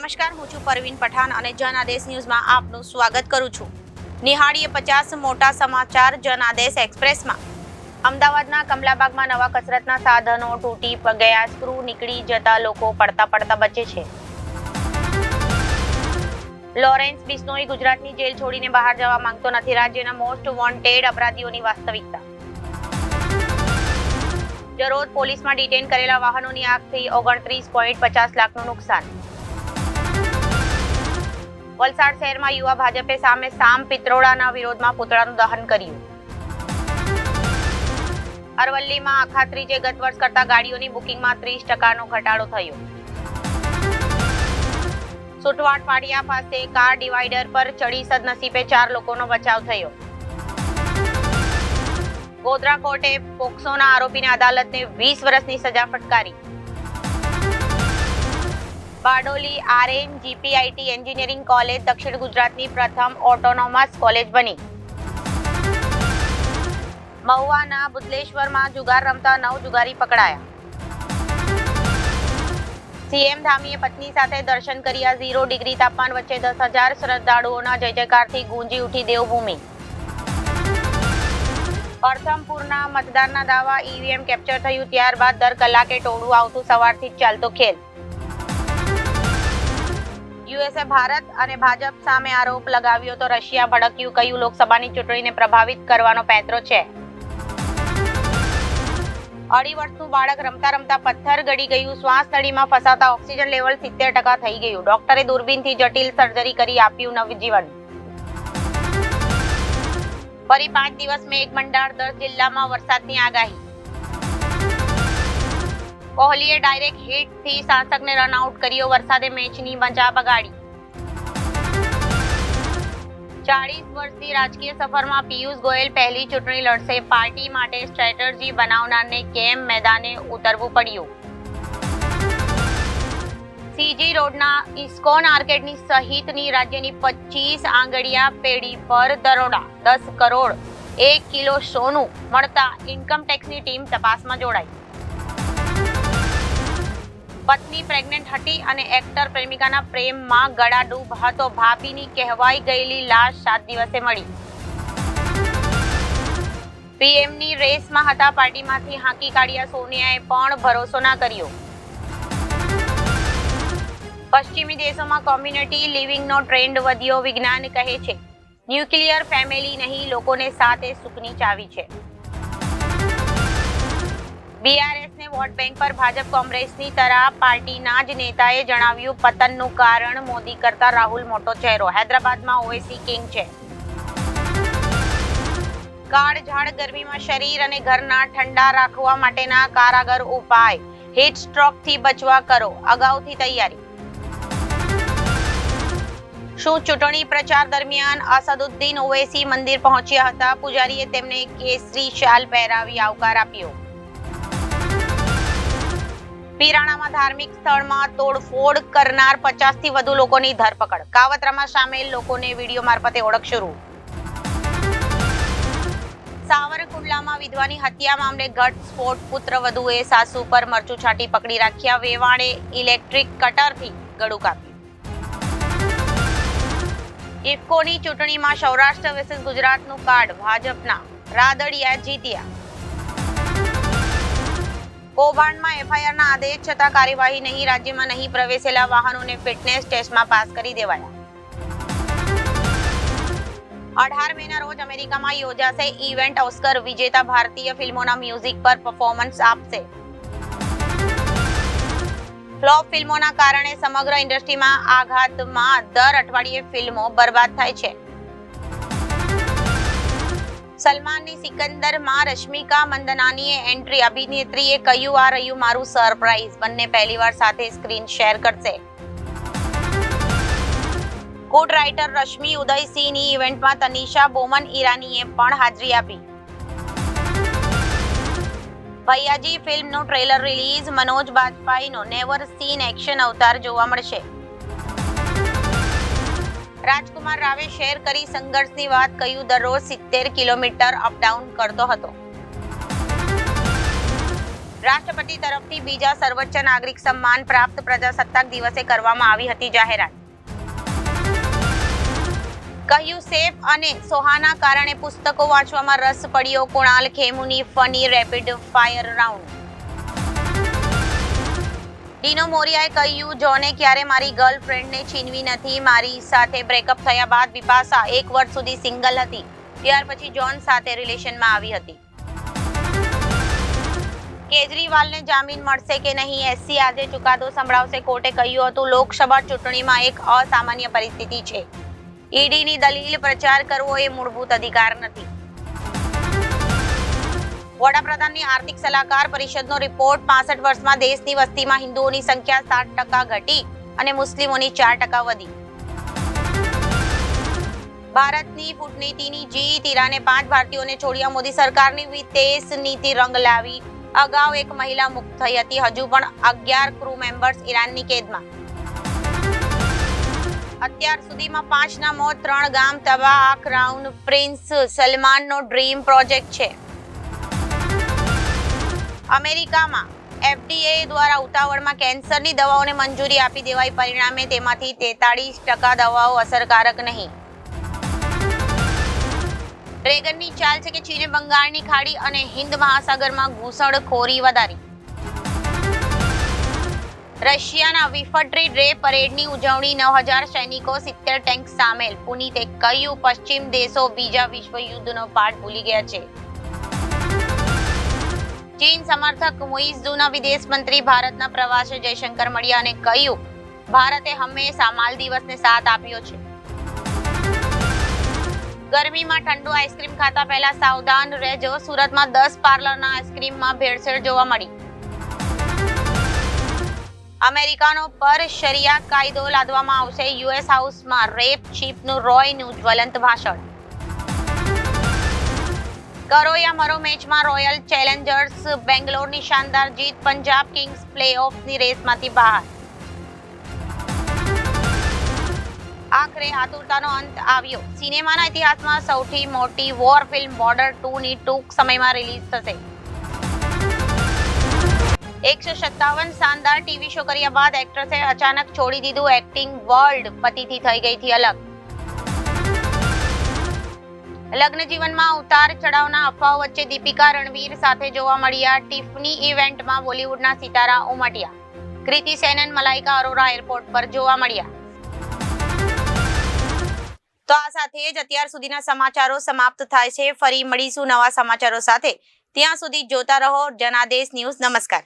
નમસ્કાર, હું છું પરવીન પઠાણ અને જન આદેશ ન્યૂઝમાં આપનું સ્વાગત કરું છું. નિહાળીએ 50 મોટા સમાચાર જન આદેશ એક્સપ્રેસમાં. અમદાવાદના કમલાબાગમાં નવા કસરતના સાધનો તૂટી ગયા, સ્ક્રૂ નીકળી જતા લોકો પડતા બચે છે. લોરેન્સ બિશ્નોઈ ગુજરાતની જેલ છોડીને બહાર જવા માંગતો નથી, રાજ્યના મોસ્ટ વોન્ટેડ અપરાધીઓની વાસ્તવિકતા. જરોદ પોલીસમાં ડિટેન કરેલા વાહનોની આગથી 29.50 લાખનું નુકસાન. વલસાડ શહેરમાં યુવા ભાજપે સામે સામ પિત્રોડાના વિરોધમાં પૂતળાનું દહન કર્યું. અરવલ્લીમાં અખાત્રીજે ગત વર્ષ કરતા ગાડીઓની બુકિંગમાં 30% ઘટાડો થયો. સુટવાડ પાડિયા પાસે કાર ડિવાઈડર પર ચડી સદનસીબે 4 લોકોનો બચાવ થયો. ગોધરા કોર્ટે પોક્સોના આરોપીને અદાલતને 20 વર્ષની સજા ફટકારી. બારડોલી આરએન જીપીઆઈટી એન્જિનિયરિંગ કોલેજ દક્ષિણ ગુજરાતની પ્રથમ ઓટોનોમસ કોલેજ બની. મહુવાના બુદલેશ્વરમાં જુગાર રમતા 9 જુગારી પકડાયા. સીએમ ધામીએ પત્ની સાથે દર્શન કર્યા. 0 ડિગ્રી તાપમાન વચ્ચે 10,000 શ્રદ્ધાળુઓના જય જયકારથી ગુંજી ઉઠી દેવભૂમિ. પરથમપુરના મતદારના દાવા ઈવીએમ કેપ્ચર થયું, ત્યારબાદ દર કલાકે ટોળું આવતું, સવારથી ચાલતો ખેલ. યુએસએ ભારત અને ભાજપ સામે આરોપ લગાવ્યો તો રશિયા ભડક્યું, કહ્યું લોકસભાની ચૂંટણીને પ્રભાવિત કરવાનો પેંતરો છે. 2.5 વર્ષનું બાળક રમતા રમતા પથ્થર ગળી ગયું, શ્વાસ નળીમાં ફસાતા ઓક્સિજન લેવલ 70% થઈ ગયું. ડોક્ટરે દૂરબીનથી જટિલ સર્જરી કરી આપ્યું નવજીવન. ફરી 5 દિવસ મેઘમંડાળ, 10 જિલ્લામાં વરસાદની આગાહી. કોહલીએ ડાયરેક્ટ હિટથી શાસકને રનઆઉટ કર્યો, વરસાદે મેચની મજા બગાડી. 40 વર્ષની રાજકીય સફરમાં પિયુષ ગોયલ પહેલી ચૂંટણી લડશે, પાર્ટી માટે સ્ટ્રેટેજી બનાવનારને કેમ મેદાને ઉતરવું પડ્યું. સીજી રોડના ઇસ્કોન આર્કેડની સહિતની રાજ્યની 25 આંગડિયા પેઢી પર દરોડા, 10 કરોડ 1 કિલો સોનું મળતા ઇન્કમટેક્સની ટીમ તપાસમાં જોડાઈ. પત્ની પ્રેગ્નેન્ટ હતી અને એક્ટર પ્રેમિકાના પ્રેમમાં ગળાડૂબ હતો. ભાભીની કહેવાઈ ગયેલી લાશ 7 દિવસે મળી. પીએમની રેસમાં હતા, પાર્ટીમાંથી હાંકી કાઢ્યા, સોનિયાએ પણ ભરોસો ના કર્યો. પશ્ચિમી દેશોમાં કોમ્યુનિટી લિવિંગનો ટ્રેન્ડ વધ્યો, વિજ્ઞાન કહે છે ન્યુક્લિયર ફેમિલી નહીં, લોકોને સાથે સુખની ચાવી છે. બીઆરએસને વોટ બેંક પર ભાજપ કોંગ્રેસની તરફ, પાર્ટીના જ નેતાએ જણાવ્યું પતનનું કારણ મોદી કરતા રાહુલ મોટો ચહેરો. હૈદરાબાદમાં ઓએસી કિંગ છે. કાળઝાળ ગરમીમાં શરીર અને ઘરના ઠંડા રાખવા માટેના કારાગર ઉપાય. હીટ સ્ટ્રોકથી બચવા કરો અગાઉથી તૈયારી. શું ચૂંટણી પ્રચાર દરમિયાન અસદુદ્દીન ઓવૈસી મંદિર પહોંચ્યા હતા? પૂજારીએ તેમને કેસરી શાલ પહેરાવી આવકાર આપ્યો. પીરાણામાં ધાર્મિક સ્થળમાં તોડફોડ કરનાર 50થી વધુ લોકોની ધરપકડ. કાવતરામાં સામેલ લોકોને વિડીયો મારફતે ઓળખ શરૂ. સાવરકુંડલામાં વિધવાની હત્યા મામલે ઘટસ્ફોટ, પુત્રવધુએ સાસુ પર મરચું છાંટી પકડી રાખ્યા. વેવાણે ઇલેક્ટ્રિક કટરથી ગળું કાપ્યું. ઇફકોની ચૂંટણીમાં સૌરાષ્ટ્ર વર્સિસ ગુજરાતનું કાર્ડ, ભાજપના રાદડિયા જીત્યા. કૌભાંડમાં એફઆઈઆરના આદેશ છતાં કાર્યવાહી નહીં, રાજ્યમાં નહીં પ્રવેશેલા વાહનોને ફિટનેસ ટેસ્ટમાં પાસ કરી દેવાયા. 18 મેના રોજ અમેરિકામાં યોજાશે ઇવેન્ટ. ઓસ્કર વિજેતા ભારતીય ફિલ્મોના મ્યુઝિક પર પરફોર્મન્સ આપશે. ફ્લોપ ફિલ્મોના કારણે સમગ્ર ઇન્ડસ્ટ્રીમાં આઘાતમાં, દર અઠવાડિયે ફિલ્મો બરબાદ થાય છે. સલમાનની સિકંદરમાં રશ્મિકા મંદનાનીએ એન્ટ્રી, અભિનેત્રીએ કહ્યું આ રહ્યું મારું સરપ્રાઈઝ. બંને પહેલીવાર સાથે સ્ક્રીન શેર કરશે. ગુડ રાઇટર રશ્મિ ઉદયસિંહની ઇવેન્ટમાં તનિષા બોમન ઈરાનીએ પણ હાજરી આપી. ભૈયાજી ફિલ્મનું ટ્રેલર રિલીઝ. મનોજ બાજપાઈનો નેવર સીન એક્શન અવતાર જોવા મળશે. રાજકુમાર રાવે શેર કરી સંઘર્ષની વાત, કહ્યું દરરોજ 70 કિલોમીટર અપડાઉન કરતો હતો. રાષ્ટ્રપતિ તરફથી બીજા સર્વોચ્ચ નાગરિક સન્માન પ્રાપ્ત પ્રજાસત્તાક દિવસે કરવામાં આવી હતી જાહેરાત. કહ્યું સેફ અને સોહાના કારણે પુસ્તકો વાંચવામાં રસ પડ્યો કુણાલ ખેમુની funny rapid fire round. Dino મોરિયાએ કહ્યું જોને ક્યારે મારી ગર્લફ્રેન્ડને છીનવી નથી. મારી સાથે બ્રેકઅપ થયા બાદ બિપાશા 1 વર્ષ સુધી સિંગલ હતી. ત્યાર પછી જોન સાથે રિલેશનમાં આવી હતી. કેજરીવાલને જામીન મળશે કે નહીં, એસસી આજે ચુકાદો સંભળાવશે. કોર્ટે કહ્યું હતું લોકસભા ચૂંટણીમાં એક અસામાન્ય પરિસ્થિતિ છે. ઈડીની દલીલ પ્રચાર કરવો એ મૂળભૂત અધિકાર નથી. વડાપ્રધાનની આર્થિક સલાહકાર પરિષદનો રિપોર્ટ 65 વર્ષમાં દેશની વસ્તીમાં હિન્દુઓની સંખ્યા 7% ઘટી અને મુસ્લિમોની 4% વધી. ભારતની કૂટનીતિની જીત, ઈરાને 5 ભારતીયોને છોડ્યા. મોદી સરકારની વિદેશ નીતિ રંગ લાવી. અગાઉ એક મહિલા મુક્ત થઈ હતી. હજુ પણ 11 ક્રૂ મેમ્બર્સ ઈરાનની કેદમાં. અત્યાર સુધીમાં 5ના મોત, 3 ગામ તબાહ. આ ક્રાઉન પ્રિન્સ સલમાનનો ડ્રીમ પ્રોજેક્ટ છે. અમેરિકામાં FDA દ્વારા ઉતાવળમાં કેન્સરની દવાઓને મંજૂરી આપી દેવાઈ. પરિણામે તેમાંથી 43% દવાઓ અસરકારક નહીં. ડ્રેગનની ચાલ છે કે ચીને બંગાળની ખાડી અને હિન્દ મહાસાગરમાં ઘૂસણખોરી વધારી. રશિયાના વિફટ્રી ડે પરેડની ઉજવણી. 9000 સૈનિકો, 70 ટેન્ક સામેલ. પુનિતે કહ્યું પશ્ચિમ દેશો બીજા વિશ્વયુદ્ધનો પાઠ ભૂલી ગયા છે. ચીન સમર્થક મુઇઝુના વિદેશ મંત્રી ભારતના પ્રવાસે જયશંકર મળ્યા અને કહ્યું ભારતે હંમેશા માલદીવસને સાથ આપ્યો છે. ગરમીમાં ઠંડુ આઈસ્ક્રીમ ખાતા પહેલા સાવધાન રહેજો. સુરતમાં 10 પાર્લરના આઈસ્ક્રીમમાં ભેળસેળ જોવા મળી. અમેરિકાનો પર શરિયા કાયદો લાદવામાં આવશે. યુએસ હાઉસમાં રેપ ચીફનું રોયનું જ્વલંત ભાષણ. કરો યા મરો મેચમાં રોયલ ચેલેન્જર્સ બેંગ્લોરની શાનદાર જીત. પંજાબ કિંગ્સ પ્લેઓફની રેસમાંથી બહાર. આખરે આતુરતાનો અંત આવ્યો. સિનેમાના ઇતિહાસમાં સૌથી મોટી વોર ફિલ્મ બોર્ડર 2ની ટૂંક સમયમાં રિલીઝ થશે. 157 શાનદાર ટીવી શો કર્યા બાદ એક્ટ્રેસે અચાનક છોડી દીધું એક્ટિંગ વર્લ્ડ. પતિથી થઈ ગઈ હતી અલગ. લગ્ન જીવનમાં ઉતાર ચઢાવના અફવાઓ વચ્ચે દીપિકા રણવીર સાથે જોવા મળ્યા. ટિફની ઇવેન્ટમાં બોલિવૂડના સિતારા ઉમટ્યા. કૃતિ સેનન, મલાઇકા અરોરા એરપોર્ટ પર જોવા મળ્યા. તો આ સાથે જ અત્યાર સુધીના સમાચારો સમાપ્ત થાય છે. ફરી મળીશું નવા સમાચારો સાથે. ત્યાં સુધી જોતા રહો જનાદેશ ન્યૂઝ. નમસ્કાર.